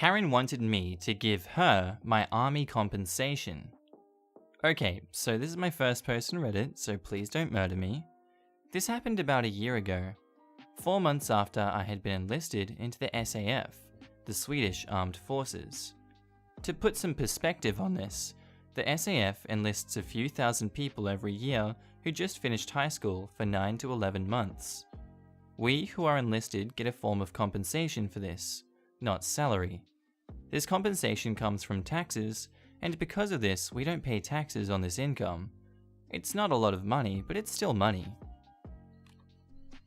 Karen wanted me to give her my army compensation. Okay, so this is my first post on Reddit, so please don't murder me. This happened about a year ago, 4 months after I had been enlisted into the SAF, the Swedish Armed Forces. To put some perspective on this, the SAF enlists a few thousand people every year who just finished high school for 9 to 11 months. We who are enlisted get a form of compensation for this, not salary. This compensation comes from taxes, and because of this, we don't pay taxes on this income. It's not a lot of money, but it's still money.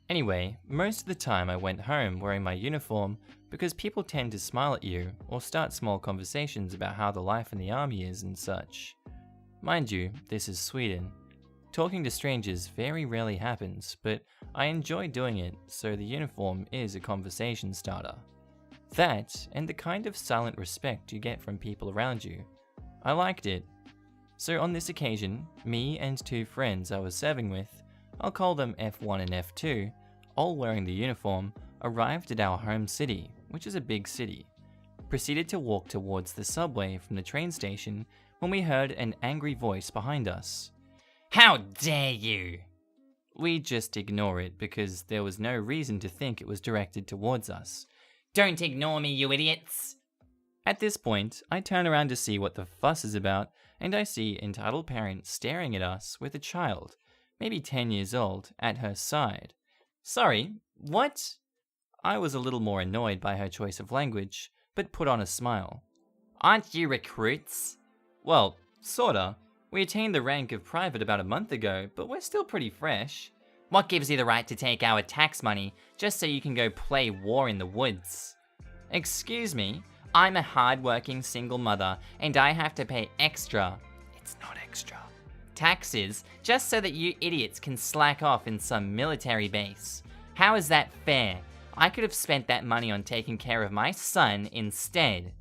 Anyway, most of the time I went home wearing my uniform because people tend to smile at you or start small conversations about how the life in the army is and such. Mind you, this is Sweden. Talking to strangers very rarely happens, but I enjoy doing it, so the uniform is a conversation starter. That, and the kind of silent respect you get from people around you. I liked it. So on this occasion, me and 2 friends I was serving with, I'll call them F1 and F2, all wearing the uniform, arrived at our home city, which is a big city. Proceeded to walk towards the subway from the train station when we heard an angry voice behind us. "How dare you!" We just ignore it because there was no reason to think it was directed towards us. "Don't ignore me, you idiots!" At this point, I turn around to see what the fuss is about, and I see entitled parent staring at us with a child, maybe 10 years old, at her side. Sorry, what? I was a little more annoyed by her choice of language, but put on a smile. "Aren't you recruits?" "Well, sorta. We attained the rank of private about a month ago, but we're still pretty fresh." "What gives you the right to take our tax money just so you can go play war in the woods?" "Excuse me, I'm a hard-working single mother and I have to pay extra." "It's not extra." "Taxes just so that you idiots can slack off in some military base. How is that fair? I could have spent that money on taking care of my son instead."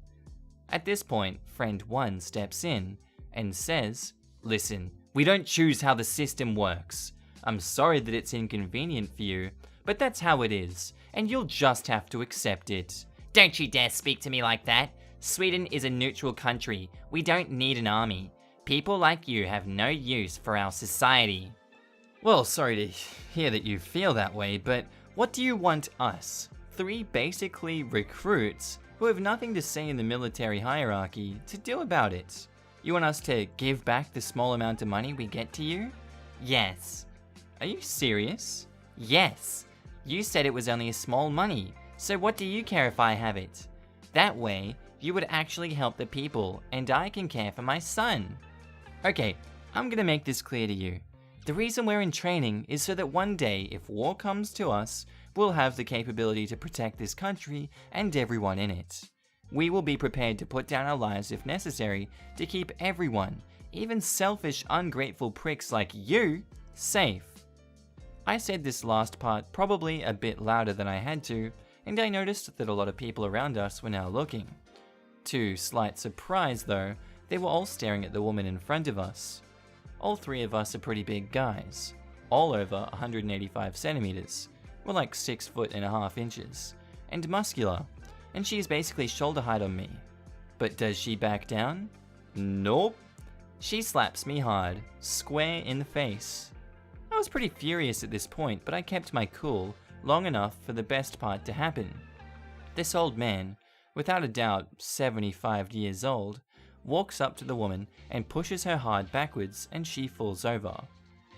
At this point, friend 1 steps in and says, "Listen, we don't choose how the system works. I'm sorry that it's inconvenient for you, but that's how it is, and you'll just have to accept it." "Don't you dare speak to me like that. Sweden is a neutral country. We don't need an army. People like you have no use for our society." Well, sorry to hear that you feel that way, but what do you want us, 3 basically recruits who have nothing to say in the military hierarchy, to do about it? You want us to give back the small amount of money we get to you? Yes. Are you serious? Yes. You said it was only a small money, so what do you care if I have it? That way, you would actually help the people, and I can care for my son. Okay, I'm gonna make this clear to you. The reason we're in training is so that one day, if war comes to us, we'll have the capability to protect this country and everyone in it. We will be prepared to put down our lives if necessary to keep everyone, even selfish, ungrateful pricks like you, safe. I said this last part probably a bit louder than I had to, and I noticed that a lot of people around us were now looking. To slight surprise though, they were all staring at the woman in front of us. All 3 of us are pretty big guys, all over 185 centimeters. We're like 6'1.5 inches, and muscular, and she's basically shoulder height on me. But does she back down? Nope. She slaps me hard, square in the face. I was pretty furious at this point, but I kept my cool long enough for the best part to happen. This old man, without a doubt 75 years old, walks up to the woman and pushes her hard backwards, and she falls over.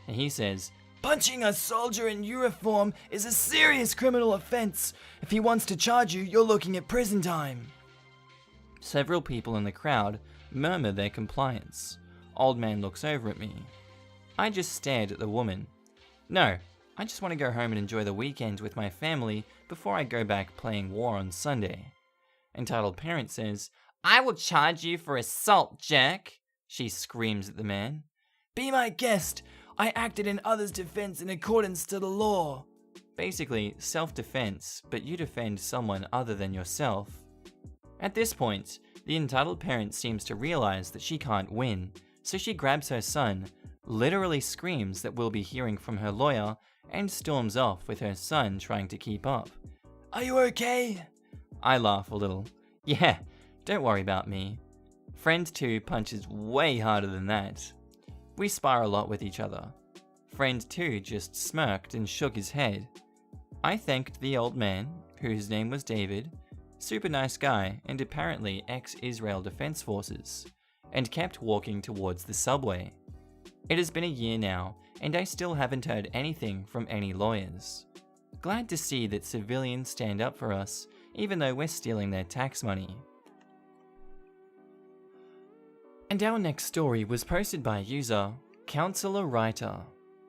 And he says, "Punching a soldier in uniform is a serious criminal offense. If he wants to charge you, you're looking at prison time." Several people in the crowd murmur their compliance. Old man looks over at me. I just stared at the woman. No, I just want to go home and enjoy the weekend with my family before I go back playing war on Sunday. Entitled parent says, "I will charge you for assault, jerk." She screams at the man. "Be my guest. I acted in others' defense in accordance to the law." Basically, self-defense, but you defend someone other than yourself. At this point, the entitled parent seems to realize that she can't win, so she grabs her son, literally screams that we'll be hearing from her lawyer, and storms off with her son trying to keep up. "Are you okay?" I laugh a little. Yeah, don't worry about me. Friend 2 punches way harder than that. We spar a lot with each other. Friend 2 just smirked and shook his head. I thanked the old man, whose name was David, super nice guy and apparently ex-Israel Defense Forces, and kept walking towards the subway. It has been a year now, and I still haven't heard anything from any lawyers. Glad to see that civilians stand up for us, even though we're stealing their tax money. And our next story was posted by user Counselor Writer,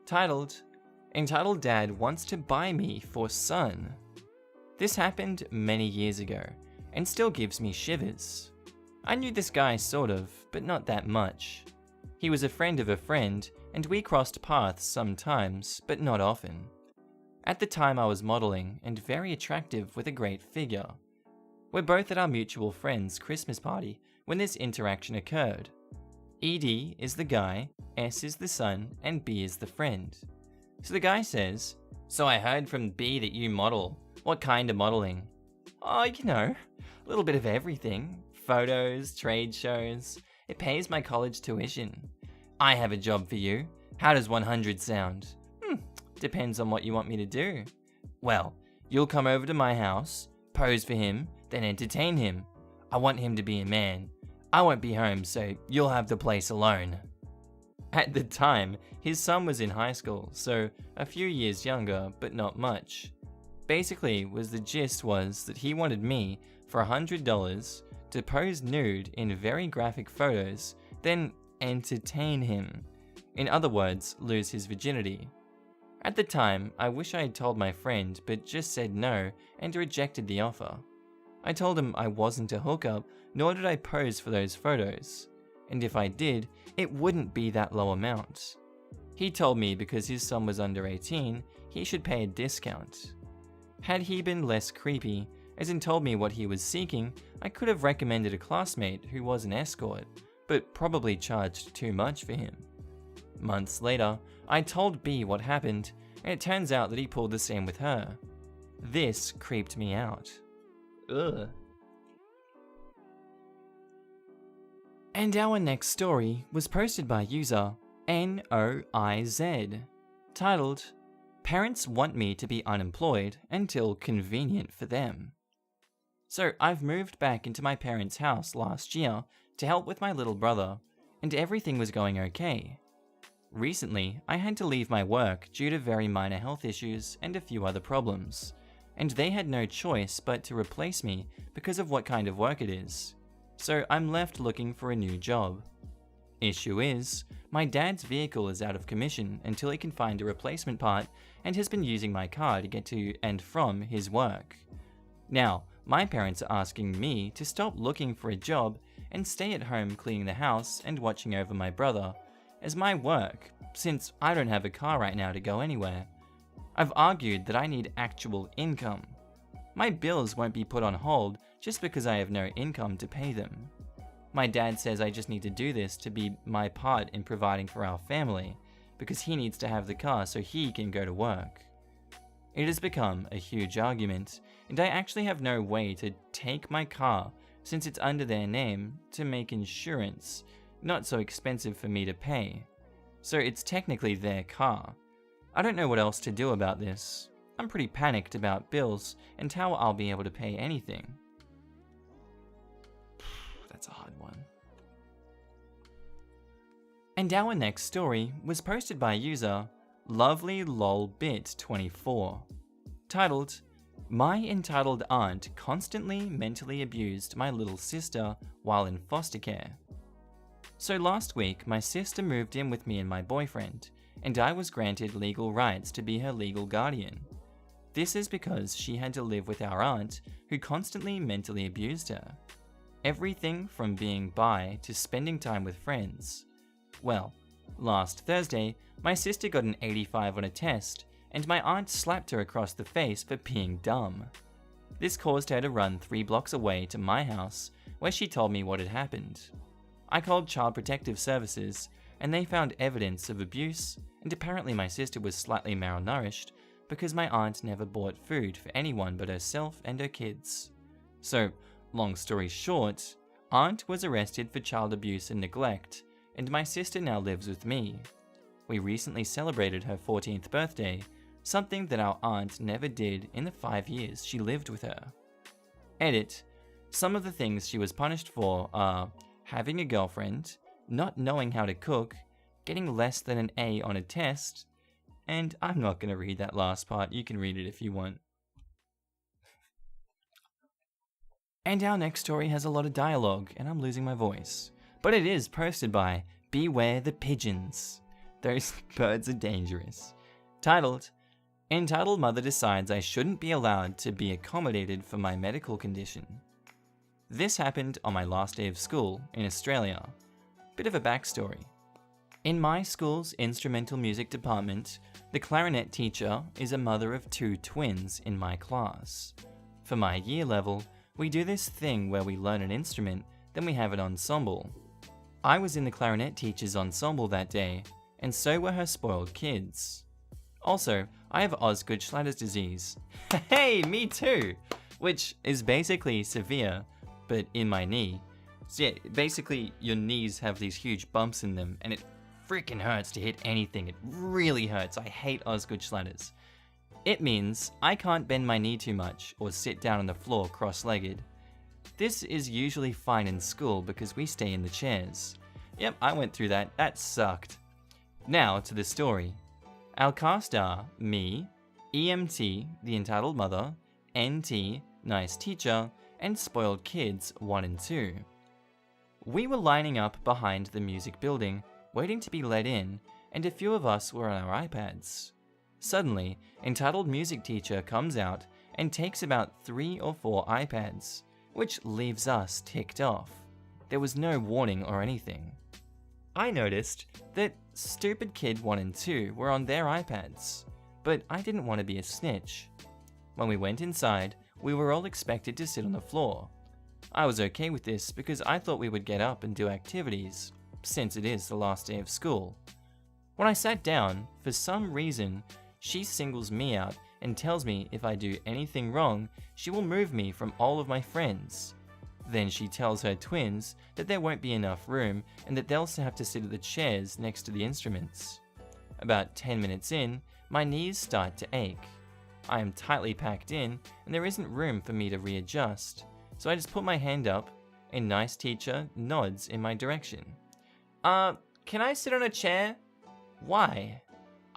titled, "Entitled Dad Wants to Buy Me for Son." This happened many years ago, and still gives me shivers. I knew this guy sort of, but not that much. He was a friend of a friend, and we crossed paths sometimes, but not often. At the time I was modeling, and very attractive with a great figure. We're both at our mutual friend's Christmas party when this interaction occurred. ED is the guy, S is the son, and B is the friend. So the guy says, "So I heard from B that you model. What kind of modeling?" "Oh, a little bit of everything. Photos, trade shows. It pays my college tuition. I have a job for you. How does 100 sound?" "Depends on what you want me to do." "Well, you'll come over to my house, pose for him, then entertain him. I want him to be a man. I won't be home, so you'll have the place alone." At the time, his son was in high school, so a few years younger, but not much. Basically, the gist was that he wanted me for $100 to pose nude in very graphic photos, then entertain him. In other words, lose his virginity. At the time, I wish I had told my friend, but just said no and rejected the offer. I told him I wasn't a hookup, nor did I pose for those photos. And if I did, it wouldn't be that low amount. He told me because his son was under 18, he should pay a discount. Had he been less creepy, as in told me what he was seeking, I could have recommended a classmate who was an escort, but probably charged too much for him. Months later, I told B what happened, and it turns out that he pulled the same with her. This creeped me out. Ugh. And our next story was posted by user NOIZ, titled, "Parents Want Me to Be Unemployed Until Convenient for Them." So I've moved back into my parents' house last year to help with my little brother, and everything was going okay. Recently, I had to leave my work due to very minor health issues and a few other problems, and they had no choice but to replace me because of what kind of work it is. So I'm left looking for a new job. Issue is, my dad's vehicle is out of commission until he can find a replacement part and has been using my car to get to and from his work. Now, my parents are asking me to stop looking for a job and stay at home cleaning the house and watching over my brother as my work, since I don't have a car right now to go anywhere. I've argued that I need actual income. My bills won't be put on hold just because I have no income to pay them. My dad says I just need to do this to be my part in providing for our family, because he needs to have the car so he can go to work. It has become a huge argument, and I actually have no way to take my car since it's under their name to make insurance not so expensive for me to pay. So it's technically their car. I don't know what else to do about this. I'm pretty panicked about bills and how I'll be able to pay anything. That's a hard one. And our next story was posted by user LovelyLolBit24, titled, "My entitled aunt constantly mentally abused my little sister while in foster care." So last week, my sister moved in with me and my boyfriend, and I was granted legal rights to be her legal guardian. This is because she had to live with our aunt, who constantly mentally abused her. Everything from being bi to spending time with friends. Well, last Thursday, my sister got an 85 on a test, and my aunt slapped her across the face for being dumb. This caused her to run 3 blocks away to my house, where she told me what had happened. I called Child Protective Services, and they found evidence of abuse, and apparently my sister was slightly malnourished because my aunt never bought food for anyone but herself and her kids. So, Long story short, Aunt was arrested for child abuse and neglect, and my sister now lives with me. We recently celebrated her 14th birthday, something that our aunt never did in the 5 years she lived with her. Edit. Some of the things she was punished for are having a girlfriend, not knowing how to cook, getting less than an A on a test, and I'm not going to read that last part, you can read it if you want. And our next story has a lot of dialogue, and I'm losing my voice. But it is posted by Beware the Pigeons. Those birds are dangerous. Titled, Entitled Mother Decides I Shouldn't Be Allowed to Be Accommodated for My Medical Condition. This happened on my last day of school in Australia. Bit of a backstory. In my school's instrumental music department, the clarinet teacher is a mother of 2 twins in my class. For my year level, we do this thing where we learn an instrument, then we have an ensemble. I was in the clarinet teacher's ensemble that day, and so were her spoiled kids. Also, I have Osgood-Schlatter's disease. Hey, me too! Which is basically severe, but in my knee. So yeah, basically your knees have these huge bumps in them, and it freaking hurts to hit anything. It really hurts. I hate Osgood-Schlatter's. It means I can't bend my knee too much or sit down on the floor cross-legged. This is usually fine in school because we stay in the chairs. Yep, I went through that. That sucked. Now to the story. Our cast are me, EMT, the entitled mother, NT, nice teacher, and spoiled kids 1 and 2. We were lining up behind the music building, waiting to be let in, and a few of us were on our iPads. Suddenly, entitled music teacher comes out and takes about 3 or 4 iPads, which leaves us ticked off. There was no warning or anything. I noticed that stupid kid 1 and 2 were on their iPads, but I didn't want to be a snitch. When we went inside, we were all expected to sit on the floor. I was okay with this because I thought we would get up and do activities, since it is the last day of school. When I sat down, for some reason, she singles me out and tells me if I do anything wrong, she will move me from all of my friends. Then she tells her twins that there won't be enough room and that they'll have to sit at the chairs next to the instruments. About 10 minutes in, my knees start to ache. I am tightly packed in and there isn't room for me to readjust, so I just put my hand up and nice teacher nods in my direction. Can I sit on a chair? Why?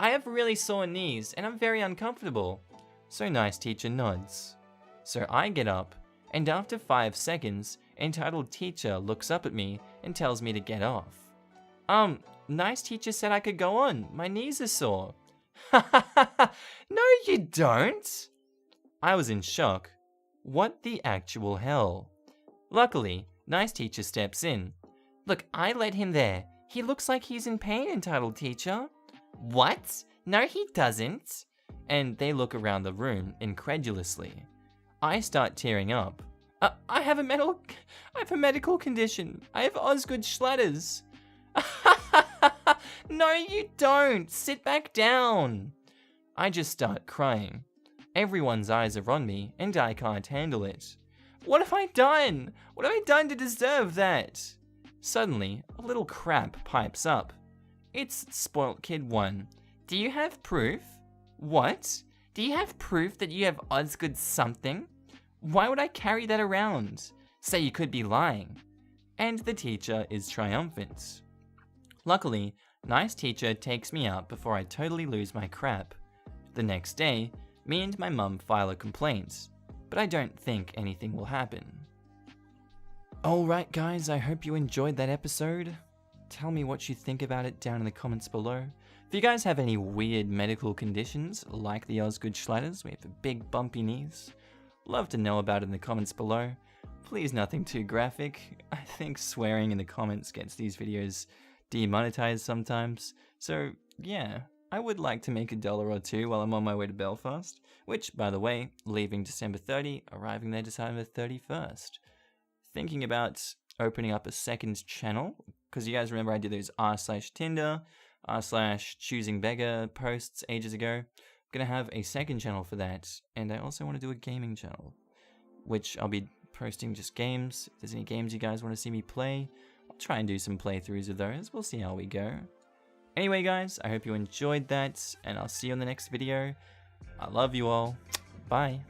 I have really sore knees and I'm very uncomfortable. So nice teacher nods. So I get up, and after 5 seconds, entitled teacher looks up at me and tells me to get off. Nice teacher said I could go on. My knees are sore. No, you don't. I was in shock. What the actual hell? Luckily, nice teacher steps in. Look, I led him there. He looks like he's in pain, entitled teacher. What? No, he doesn't. And they look around the room incredulously. I start tearing up. I have a medical condition. I have Osgood-Schlatter's. No, you don't. Sit back down. I just start crying. Everyone's eyes are on me, and I can't handle it. What have I done? What have I done to deserve that? Suddenly, a little crap pipes up. It's spoilt kid 1. Do you have proof? What? Do you have proof that you have Osgood something? Why would I carry that around? Say you could be lying. And the teacher is triumphant. Luckily, nice teacher takes me out before I totally lose my crap. The next day, me and my mum file a complaint, but I don't think anything will happen. Alright guys, I hope you enjoyed that episode. Tell me what you think about it down in the comments below. If you guys have any weird medical conditions, like the Osgood-Schlatter's, we have the big bumpy knees, love to know about it in the comments below. Please nothing too graphic. I think swearing in the comments gets these videos demonetized sometimes. So yeah, I would like to make $1 or $2 while I'm on my way to Belfast, which, by the way, leaving December 30, arriving there December 31st. Thinking about opening up a second channel, because you guys remember I did those r/Tinder, r/choosing beggar posts ages ago. I'm going to have a second channel for that, and I also want to do a gaming channel, which I'll be posting just games. If there's any games you guys want to see me play, I'll try and do some playthroughs of those. We'll see how we go. Anyway guys, I hope you enjoyed that, and I'll see you in the next video. I love you all. Bye.